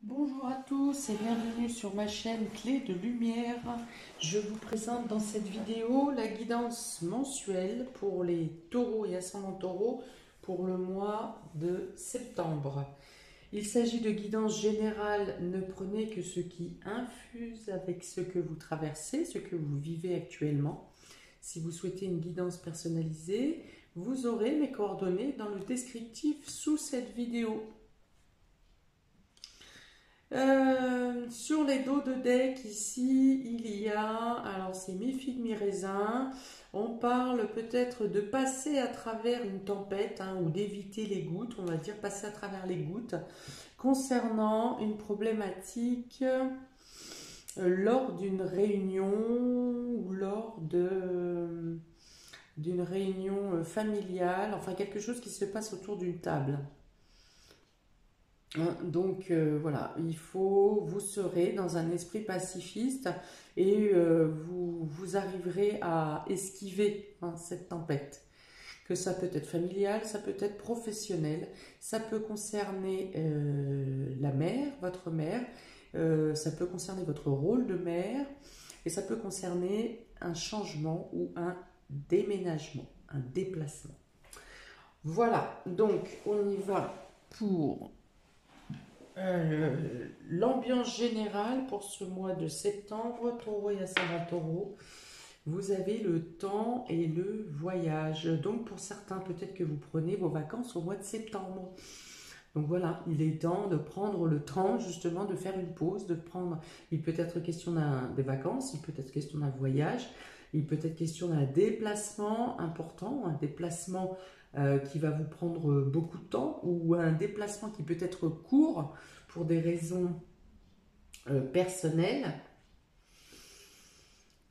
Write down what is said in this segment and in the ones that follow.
Bonjour à tous et bienvenue sur ma chaîne Clé de Lumière. Je vous présente dans cette vidéo la guidance mensuelle pour les taureaux et ascendants taureaux pour le mois de septembre. Il s'agit de guidance générale, ne prenez que ce qui infuse avec ce que vous traversez, ce que vous vivez actuellement. Si vous souhaitez une guidance personnalisée, vous aurez mes coordonnées dans le descriptif sous cette vidéo. Sur les dos de deck, ici, il y a, alors c'est mi-figue, mi-raisin. On parle peut-être de passer à travers une tempête ou d'éviter les gouttes, on va dire passer à travers les gouttes, concernant une problématique lors d'une réunion ou lors d'une réunion familiale, enfin quelque chose qui se passe autour d'une table. Donc voilà, vous serez dans un esprit pacifiste et vous arriverez à esquiver cette tempête. Que ça peut être familial, ça peut être professionnel, ça peut concerner la mère, votre mère, ça peut concerner votre rôle de mère et ça peut concerner un changement ou un déménagement, un déplacement. Voilà, donc on y va pour l'ambiance générale pour ce mois de septembre, taureau et ascendant taureau. Vous avez le temps et le voyage. Donc pour certains, peut-être que vous prenez vos vacances au mois de septembre. Donc voilà, il est temps de prendre le temps justement de faire une pause, de prendre. Il peut être question des vacances, il peut être question d'un voyage, il peut être question d'un déplacement important, un déplacement qui va vous prendre beaucoup de temps ou un déplacement qui peut être court pour des raisons personnelles.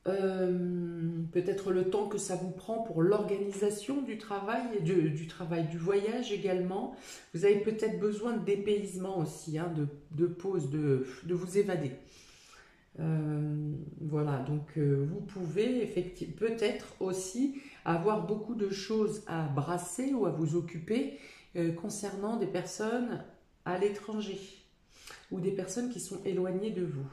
Peut-être le temps que ça vous prend pour l'organisation du travail, du voyage également. Vous avez peut-être besoin de dépaysement aussi, de pause, de vous évader. Voilà, donc vous pouvez effectivement peut-être aussi avoir beaucoup de choses à brasser ou à vous occuper concernant des personnes à l'étranger ou des personnes qui sont éloignées de vous.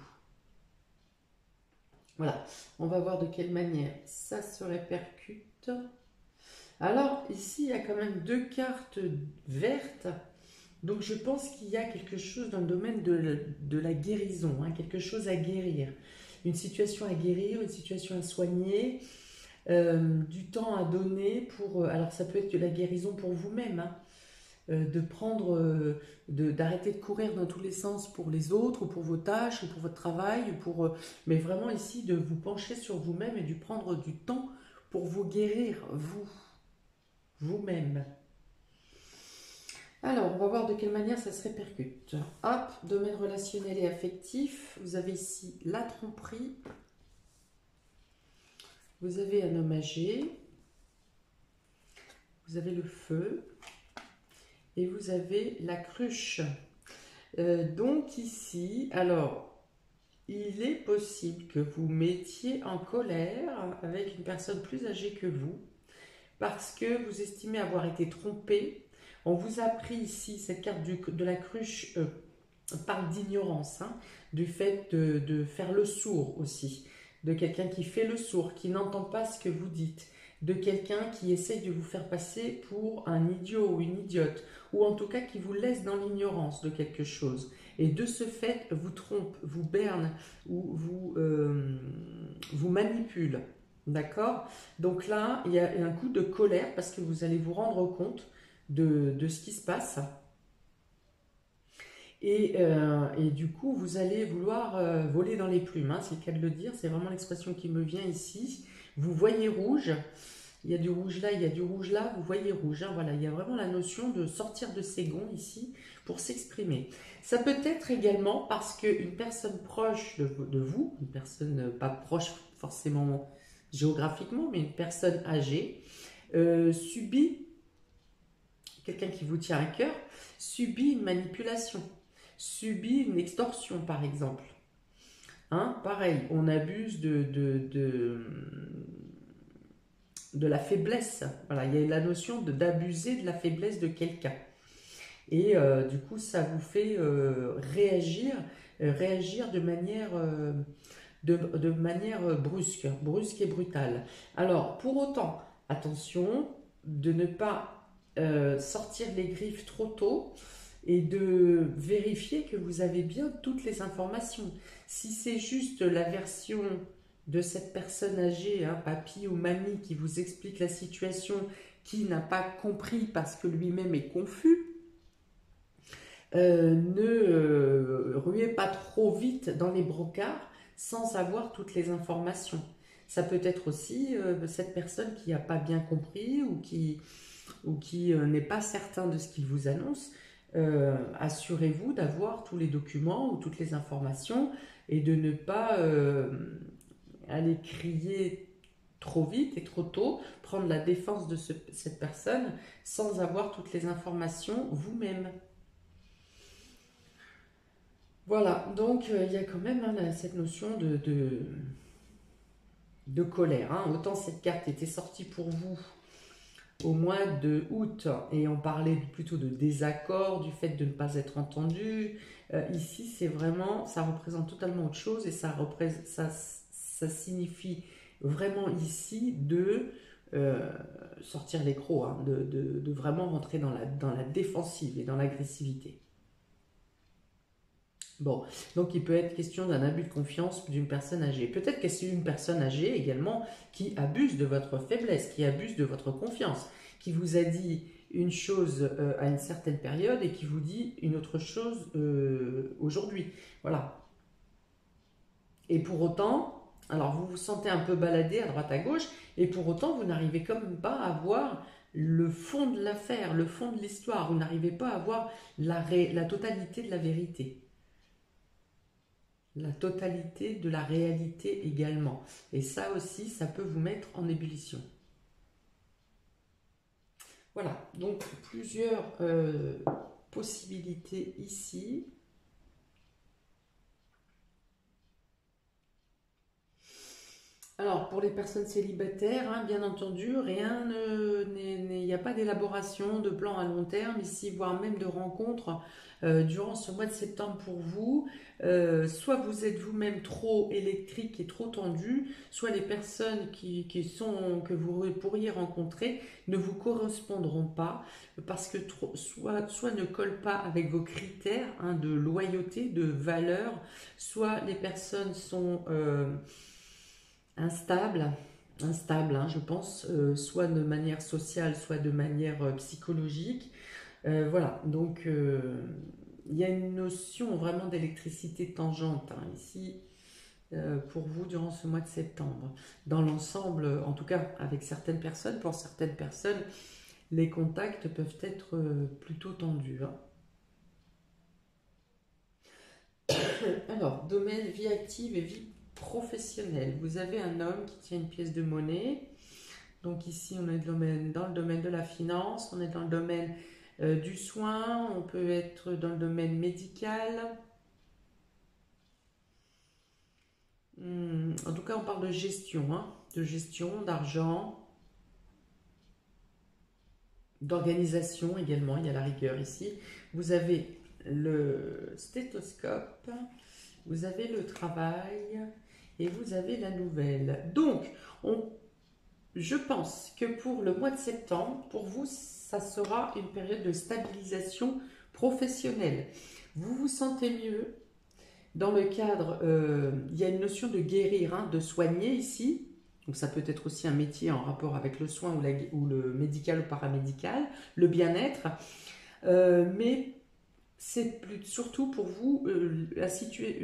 Voilà, on va voir de quelle manière ça se répercute. Alors ici, il y a quand même deux cartes vertes. Donc je pense qu'il y a quelque chose dans le domaine de la guérison, quelque chose à guérir. Une situation à guérir, une situation à soigner, du temps à donner pour... alors ça peut être de la guérison pour vous-même, de prendre, d'arrêter de courir dans tous les sens pour les autres, ou pour vos tâches, ou pour votre travail, mais vraiment ici de vous pencher sur vous-même et de prendre du temps pour vous guérir, vous-même. Alors, on va voir de quelle manière ça se répercute. Hop, domaine relationnel et affectif. Vous avez ici la tromperie. Vous avez un homme âgé. Vous avez le feu. Et vous avez la cruche. Donc ici, alors, il est possible que vous mettiez en colère avec une personne plus âgée que vous parce que vous estimez avoir été trompé. On vous a pris ici, cette carte de la cruche parle d'ignorance, du fait de faire le sourd aussi, de quelqu'un qui fait le sourd, qui n'entend pas ce que vous dites, de quelqu'un qui essaye de vous faire passer pour un idiot ou une idiote, ou en tout cas qui vous laisse dans l'ignorance de quelque chose. Et de ce fait, vous trompe, vous berne, ou vous manipule. D'accord? Donc là, il y a un coup de colère parce que vous allez vous rendre compte de ce qui se passe. Et du coup, vous allez vouloir voler dans les plumes, c'est le cas de le dire, c'est vraiment l'expression qui me vient ici. Vous voyez rouge, il y a du rouge là, il y a du rouge là, vous voyez rouge. Voilà, il y a vraiment la notion de sortir de ses gonds ici pour s'exprimer. Ça peut être également parce qu'une personne proche de vous, une personne pas proche forcément géographiquement, mais une personne âgée, subit, quelqu'un qui vous tient à cœur, subit une manipulation, subit une extorsion par exemple. Pareil, on abuse de la faiblesse. Voilà, il y a la notion d'abuser de la faiblesse de quelqu'un. Et du coup, ça vous fait réagir de manière brusque et brutale. Alors, pour autant, attention de ne pas sortir les griffes trop tôt et de vérifier que vous avez bien toutes les informations. Si c'est juste la version de cette personne âgée, hein, papy ou mamie, qui vous explique la situation, qui n'a pas compris parce que lui-même est confus, ne ruez pas trop vite dans les brocards sans avoir toutes les informations. Ça peut être aussi cette personne qui n'a pas bien compris ou qui n'est pas certain de ce qu'il vous annonce. Assurez-vous d'avoir tous les documents ou toutes les informations et de ne pas aller crier trop vite et trop tôt, prendre la défense de cette personne sans avoir toutes les informations vous-même. Voilà, donc il y a quand même hein, cette notion de colère. Hein. Autant cette carte était sortie pour vous au mois de août et on parlait plutôt de désaccord, du fait de ne pas être entendu. Ici, c'est vraiment, ça représente totalement autre chose et ça signifie vraiment ici de sortir les crocs, hein, de vraiment rentrer dans la défensive et dans l'agressivité. Bon, donc il peut être question d'un abus de confiance d'une personne âgée. Peut-être que c'est une personne âgée également qui abuse de votre faiblesse, qui abuse de votre confiance, qui vous a dit une chose à une certaine période et qui vous dit une autre chose aujourd'hui. Voilà. Et pour autant, alors vous vous sentez un peu baladé à droite à gauche, et pour autant vous n'arrivez quand même pas à voir le fond de l'affaire, le fond de l'histoire. Vous n'arrivez pas à voir la totalité de la vérité. La totalité de la réalité également. Et ça aussi, ça peut vous mettre en ébullition. Voilà, donc plusieurs possibilités ici. Alors, pour les personnes célibataires, hein, bien entendu, il n'y a pas d'élaboration de plan à long terme ici, voire même de rencontres durant ce mois de septembre pour vous. Soit vous êtes vous-même trop électrique et trop tendu, soit les personnes que vous pourriez rencontrer ne vous correspondront pas parce que soit ne collent pas avec vos critères hein, de loyauté, de valeur, soit les personnes sont instables, hein, je pense, soit de manière sociale, soit de manière psychologique. Voilà, donc il y a une notion vraiment d'électricité tangente hein, ici pour vous durant ce mois de septembre. Dans l'ensemble, en tout cas avec certaines personnes, pour certaines personnes, les contacts peuvent être plutôt tendus. Hein. Alors, domaine vie active et vie professionnelle. Vous avez un homme qui tient une pièce de monnaie. Donc ici, on est dans le domaine de la finance, on est dans le domaine du soin, on peut être dans le domaine médical. En tout cas, on parle de gestion, d'argent, d'organisation également, il y a la rigueur ici. Vous avez le stéthoscope, vous avez le travail et vous avez la nouvelle. Donc, je pense que pour le mois de septembre, pour vous, ça sera une période de stabilisation professionnelle. Vous vous sentez mieux. Dans le cadre, il y a une notion de guérir, hein, de soigner ici. Donc ça peut être aussi un métier en rapport avec le soin ou le médical ou paramédical, le bien-être. Mais c'est surtout pour vous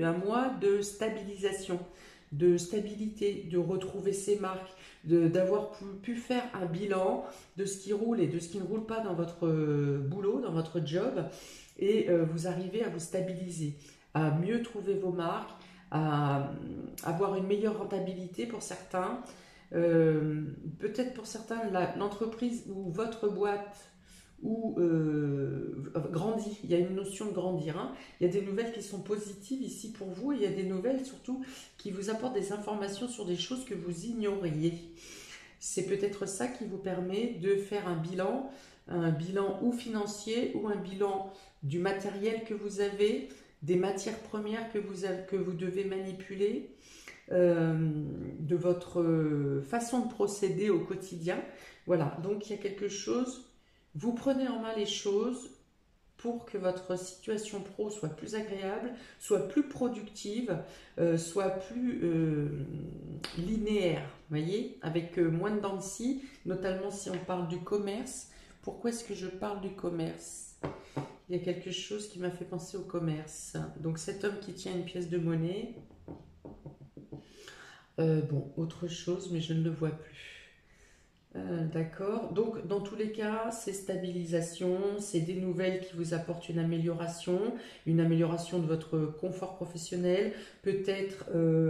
un mois de stabilisation, de stabilité, de retrouver ses marques, d'avoir pu faire un bilan de ce qui roule et de ce qui ne roule pas dans votre boulot, dans votre job, et vous arrivez à vous stabiliser, à mieux trouver vos marques, à avoir une meilleure rentabilité pour certains, peut-être pour certains l'entreprise ou votre boîte ou grandit, il y a une notion de grandir, hein. Il y a des nouvelles qui sont positives ici pour vous et il y a des nouvelles surtout qui vous apportent des informations sur des choses que vous ignoriez. C'est peut-être ça qui vous permet de faire un bilan un bilan ou financier ou un bilan du matériel que vous avez, des matières premières que vous devez manipuler, de votre façon de procéder au quotidien. Voilà, donc il y a quelque chose, vous prenez en main les choses pour que votre situation pro soit plus agréable, soit plus productive, soit plus linéaire, voyez, avec moins de dents de scie, notamment si on parle du commerce. Pourquoi est-ce que je parle du commerce? Il y a quelque chose qui m'a fait penser au commerce. Donc cet homme qui tient une pièce de monnaie, bon, autre chose, mais je ne le vois plus. D'accord. Donc, dans tous les cas, c'est stabilisation, c'est des nouvelles qui vous apportent une amélioration de votre confort professionnel, peut-être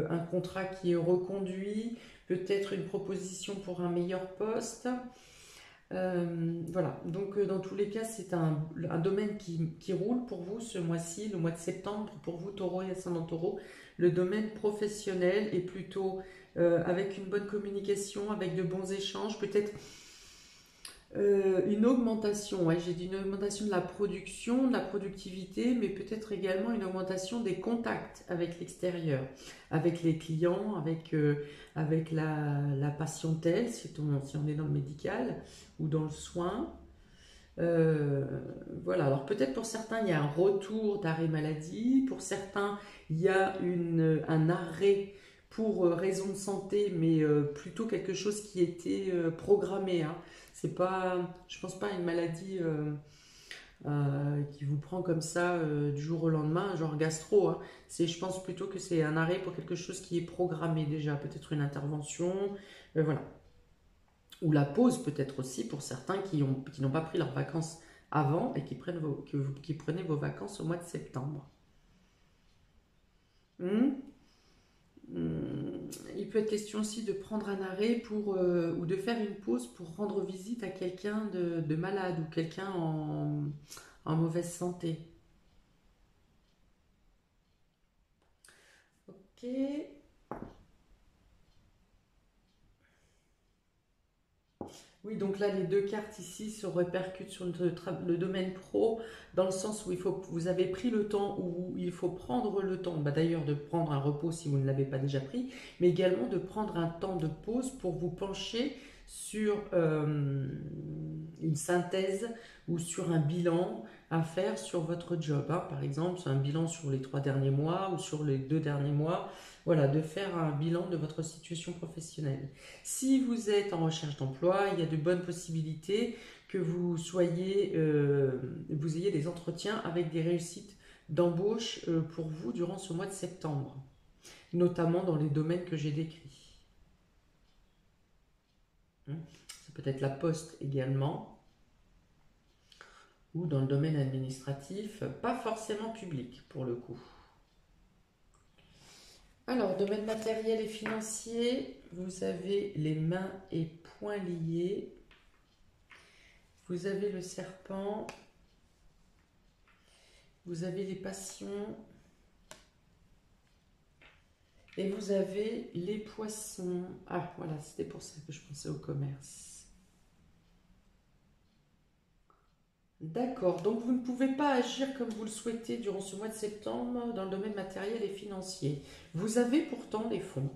un contrat qui est reconduit, peut-être une proposition pour un meilleur poste. Voilà. Donc, dans tous les cas, c'est un domaine qui roule pour vous ce mois-ci, le mois de septembre, pour vous, taureau et ascendant taureau. Le domaine professionnel est plutôt avec une bonne communication, avec de bons échanges, peut-être une augmentation, ouais, j'ai dit une augmentation de la production, de la productivité, mais peut-être également une augmentation des contacts avec l'extérieur, avec les clients, avec la patientèle, si on est dans le médical ou dans le soin. Voilà, alors peut-être pour certains, il y a un retour d'arrêt maladie, pour certains, il y a un arrêt pour raison de santé, mais plutôt quelque chose qui était programmé. Hein. C'est pas, je pense pas à une maladie qui vous prend comme ça du jour au lendemain, genre gastro. Hein. Je pense plutôt que c'est un arrêt pour quelque chose qui est programmé déjà, peut-être une intervention, voilà. Ou la pause peut-être aussi pour certains qui n'ont pas pris leurs vacances avant et qui prenaient vos vacances au mois de septembre. Hmm. Il peut être question aussi de prendre un arrêt ou de faire une pause pour rendre visite à quelqu'un de malade ou quelqu'un en mauvaise santé. Ok. Oui, donc là, les deux cartes ici se répercutent sur le domaine pro, dans le sens où vous avez pris le temps, où il faut prendre le temps, bah, d'ailleurs de prendre un repos si vous ne l'avez pas déjà pris, mais également de prendre un temps de pause pour vous pencher sur une synthèse ou sur un bilan à faire sur votre job. Hein. Par exemple, c'est un bilan sur les 3 derniers mois ou sur les 2 derniers mois. Voilà, de faire un bilan de votre situation professionnelle. Si vous êtes en recherche d'emploi, il y a de bonnes possibilités que vous ayez des entretiens avec des réussites d'embauche pour vous durant ce mois de septembre, notamment dans les domaines que j'ai décrits. Ça peut être la poste également, ou dans le domaine administratif, pas forcément public pour le coup. Alors, domaine matériel et financier, vous avez les mains et poings liés. Vous avez le serpent. Vous avez les passions. Et vous avez les poissons. Ah, voilà, c'était pour ça que je pensais au commerce. D'accord, donc vous ne pouvez pas agir comme vous le souhaitez durant ce mois de septembre dans le domaine matériel et financier. Vous avez pourtant des fonds,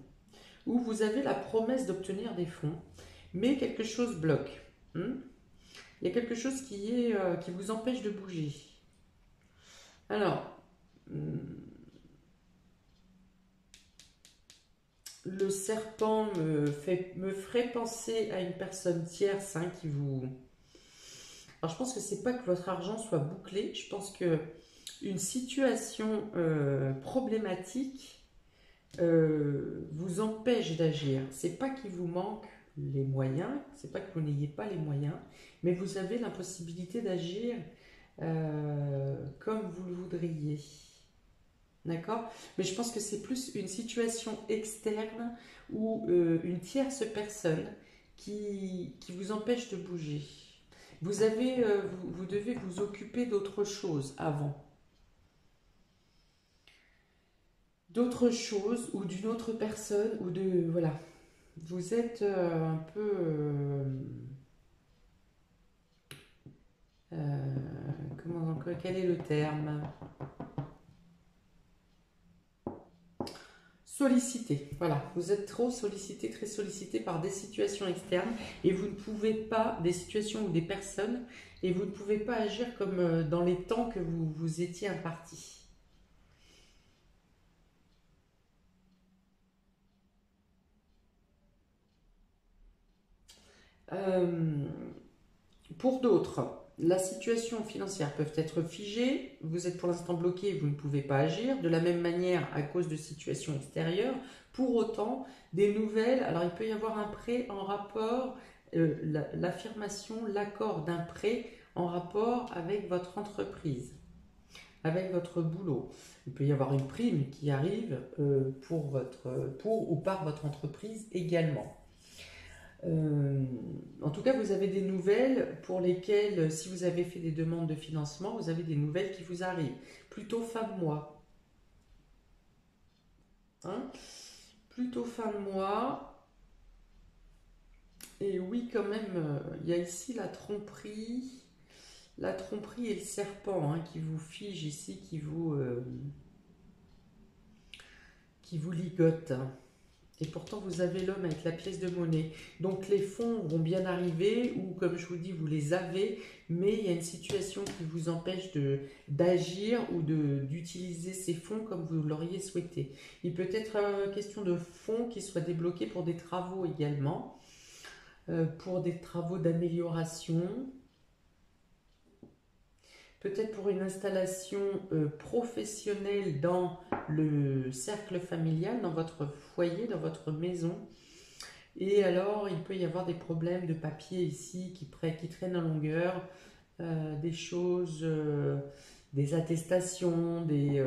ou vous avez la promesse d'obtenir des fonds, mais quelque chose bloque. Il y a quelque chose qui vous empêche de bouger. Alors, le serpent me ferait penser à une personne tierce qui vous... Alors, je pense que c'est pas que votre argent soit bouclé, je pense que une situation problématique vous empêche d'agir. C'est pas qu'il vous manque les moyens, c'est pas que vous n'ayez pas les moyens, mais vous avez l'impossibilité d'agir comme vous le voudriez. D'accord? Mais je pense que c'est plus une situation externe ou une tierce personne qui vous empêche de bouger. Vous devez vous occuper d'autre chose avant. D'autre chose ou d'une autre personne ou de... Voilà. Vous êtes un peu... Quel est le terme? Sollicité, voilà, vous êtes trop sollicité, très sollicité par des situations externes et vous ne pouvez pas, des situations ou des personnes, et vous ne pouvez pas agir comme dans les temps que vous vous étiez impartis. Pour d'autres, la situation financière peut être figée, vous êtes pour l'instant bloqué, vous ne pouvez pas agir, de la même manière à cause de situations extérieures. Pour autant, des nouvelles, alors il peut y avoir un prêt en rapport, l'affirmation, l'accord d'un prêt en rapport avec votre entreprise, avec votre boulot. Il peut y avoir une prime qui arrive pour ou par votre entreprise également. En tout cas, vous avez des nouvelles pour lesquelles, si vous avez fait des demandes de financement, vous avez des nouvelles qui vous arrivent. Plutôt fin de mois. Hein? Plutôt fin de mois. Et oui, quand même, il y a ici la tromperie. La tromperie et le serpent qui vous fige ici, qui vous ligote. Et pourtant, vous avez l'homme avec la pièce de monnaie. Donc, les fonds vont bien arriver, ou comme je vous dis, vous les avez, mais il y a une situation qui vous empêche d'agir ou d'utiliser ces fonds comme vous l'auriez souhaité. Il peut être question de fonds qui soient débloqués pour des travaux également, pour des travaux d'amélioration, peut-être pour une installation professionnelle dans le cercle familial, dans votre foyer, dans votre maison. Et alors, il peut y avoir des problèmes de papier ici qui traînent en longueur, des choses, des attestations, des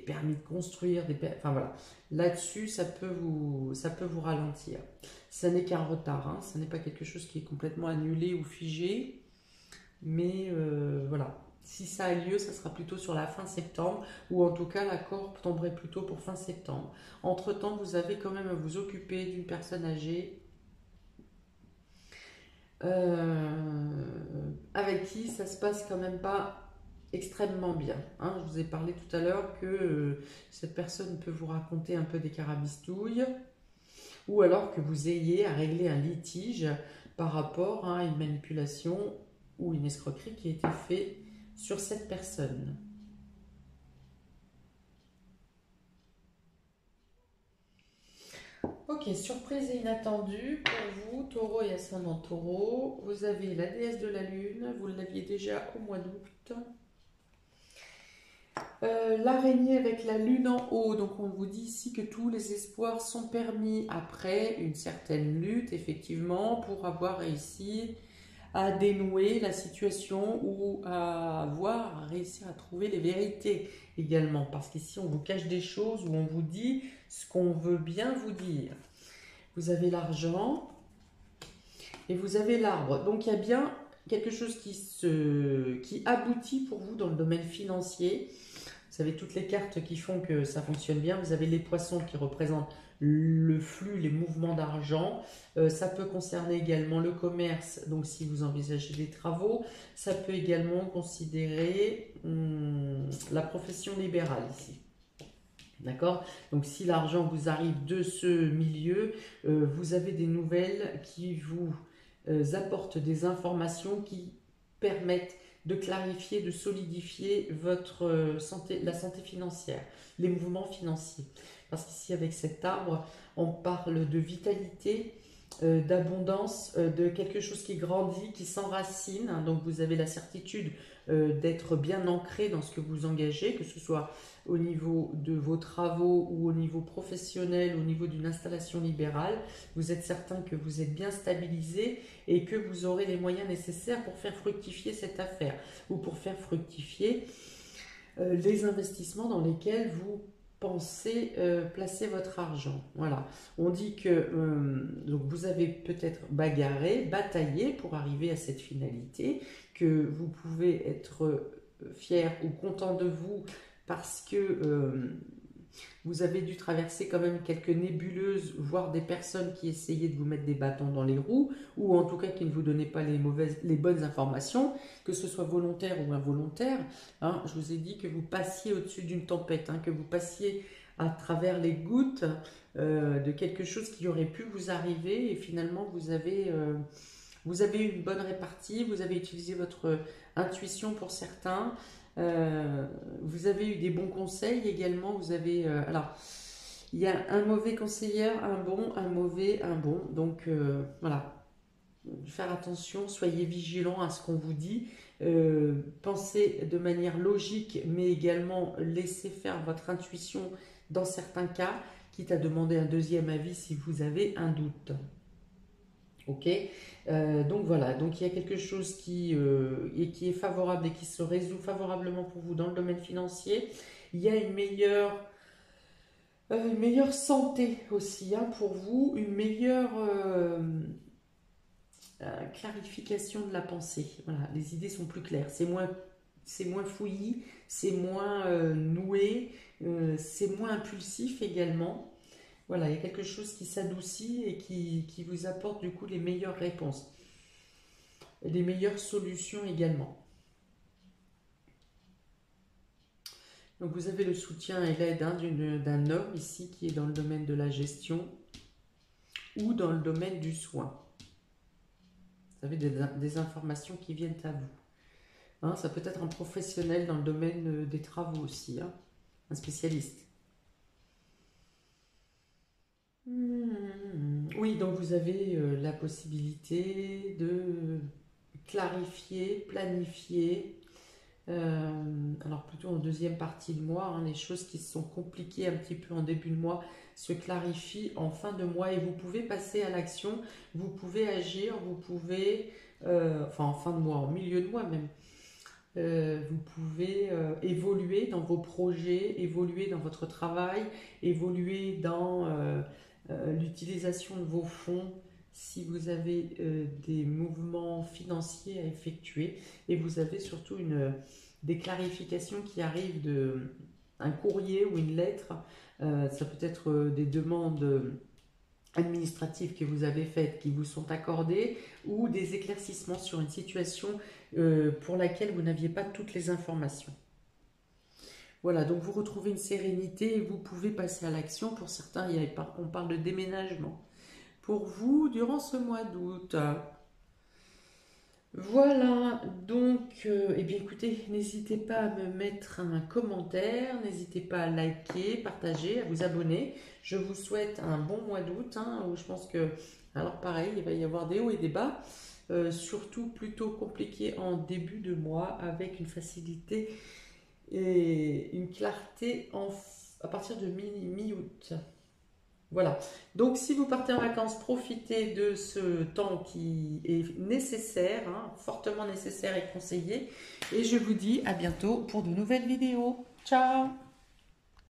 permis de construire, enfin voilà. Là-dessus, ça peut vous ralentir. Ça n'est qu'un retard, ce n'est pas quelque chose qui est complètement annulé ou figé. Mais voilà, si ça a lieu, ça sera plutôt sur la fin septembre, ou en tout cas l'accord tomberait plutôt pour fin septembre. Entre-temps, vous avez quand même à vous occuper d'une personne âgée avec qui ça se passe quand même pas extrêmement bien. Je vous ai parlé tout à l'heure que cette personne peut vous raconter un peu des carabistouilles, ou alors que vous ayez à régler un litige par rapport à une manipulation ou une escroquerie qui a été faite sur cette personne. Ok, surprise et inattendue pour vous, taureau et ascendant taureau. Vous avez la déesse de la lune, vous l'aviez déjà au mois d'août. L'araignée avec la lune en haut, donc on vous dit ici que tous les espoirs sont permis après une certaine lutte, effectivement, pour avoir réussi à dénouer la situation ou à réussir à trouver les vérités également. Parce qu'ici, on vous cache des choses ou on vous dit ce qu'on veut bien vous dire. Vous avez l'argent et vous avez l'arbre. Donc, il y a bien quelque chose qui aboutit pour vous dans le domaine financier. Vous avez toutes les cartes qui font que ça fonctionne bien. Vous avez les poissons qui représentent le flux, les mouvements d'argent. Ça peut concerner également le commerce, donc si vous envisagez des travaux. Ça peut également considérer la profession libérale ici. D'accord? Donc si l'argent vous arrive de ce milieu, vous avez des nouvelles qui vous apportent des informations qui permettent de clarifier, de solidifier votre la santé financière, les mouvements financiers. Parce qu'ici, avec cet arbre, on parle de vitalité, d'abondance, de quelque chose qui grandit, qui s'enracine. Donc, vous avez la certitude d'être bien ancré dans ce que vous engagez, que ce soit au niveau de vos travaux ou au niveau professionnel, au niveau d'une installation libérale. Vous êtes certain que vous êtes bien stabilisé et que vous aurez les moyens nécessaires pour faire fructifier cette affaire ou pour faire fructifier les investissements dans lesquels vous pensez placer votre argent. Voilà. On dit que donc vous avez peut-être bagarré, bataillé pour arriver à cette finalité, que vous pouvez être fier ou content de vous parce que Vous avez dû traverser quand même quelques nébuleuses, voire des personnes qui essayaient de vous mettre des bâtons dans les roues, ou en tout cas qui ne vous donnaient pas les bonnes informations, que ce soit volontaire ou involontaire. Hein. Je vous ai dit que vous passiez au-dessus d'une tempête, hein, que vous passiez à travers les gouttes de quelque chose qui aurait pu vous arriver, et finalement vous avez eu une bonne répartie, vous avez utilisé votre intuition pour certains. Vous avez eu des bons conseils également. Vous avez alors il y a un mauvais conseiller, un bon, un mauvais, un bon. Donc voilà, faire attention, soyez vigilants à ce qu'on vous dit. Pensez de manière logique, mais également laissez faire votre intuition dans certains cas, quitte à demander un deuxième avis si vous avez un doute. Ok, donc voilà, donc il y a quelque chose qui est favorable et qui se résout favorablement pour vous dans le domaine financier. Il y a une meilleure santé aussi, hein, pour vous, une meilleure clarification de la pensée. Voilà, les idées sont plus claires, c'est moins fouillis, c'est moins noué, c'est moins impulsif également. Voilà, il y a quelque chose qui s'adoucit et qui vous apporte du coup les meilleures réponses, les meilleures solutions également. Donc vous avez le soutien et l'aide, hein, d'un homme ici qui est dans le domaine de la gestion ou dans le domaine du soin. Vous avez des informations qui viennent à vous. Hein, ça peut être un professionnel dans le domaine des travaux aussi, hein, un spécialiste. Oui, donc vous avez la possibilité de clarifier, planifier, alors plutôt en deuxième partie de mois, hein, les choses qui se sont compliquées un petit peu en début de mois se clarifient en fin de mois et vous pouvez passer à l'action, vous pouvez agir, vous pouvez, enfin en fin de mois, en milieu de mois même, vous pouvez évoluer dans vos projets, évoluer dans votre travail, évoluer dans l'utilisation de vos fonds si vous avez des mouvements financiers à effectuer et vous avez surtout des clarifications qui arrivent un courrier ou une lettre, ça peut être des demandes administratives que vous avez faites qui vous sont accordées ou des éclaircissements sur une situation pour laquelle vous n'aviez pas toutes les informations. Voilà, donc vous retrouvez une sérénité et vous pouvez passer à l'action. Pour certains, on parle de déménagement. Pour vous, durant ce mois d'août. Voilà, donc, eh bien écoutez, n'hésitez pas à me mettre un commentaire, n'hésitez pas à liker, partager, à vous abonner. Je vous souhaite un bon mois d'août, hein, où je pense que, alors pareil, il va y avoir des hauts et des bas, surtout plutôt compliqué en début de mois, avec une facilité et une clarté à partir de mi-août. Voilà, donc si vous partez en vacances, profitez de ce temps qui est nécessaire, hein, fortement nécessaire et conseillé. Et je vous dis à bientôt pour de nouvelles vidéos. Ciao!